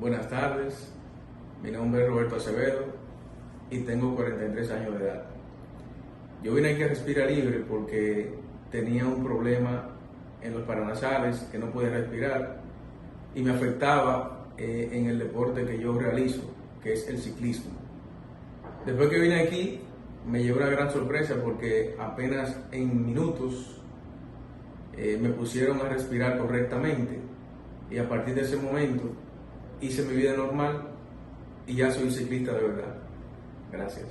Buenas tardes, mi nombre es Roberto Acevedo y tengo 43 años de edad. Yo vine aquí a Respira Libre porque tenía un problema en los paranasales, que no podía respirar y me afectaba en el deporte que yo realizo, que es el ciclismo. Después que vine aquí me llevó una gran sorpresa porque apenas en minutos me pusieron a respirar correctamente y a partir de ese momento hice mi vida normal y ya soy ciclista de verdad. Gracias.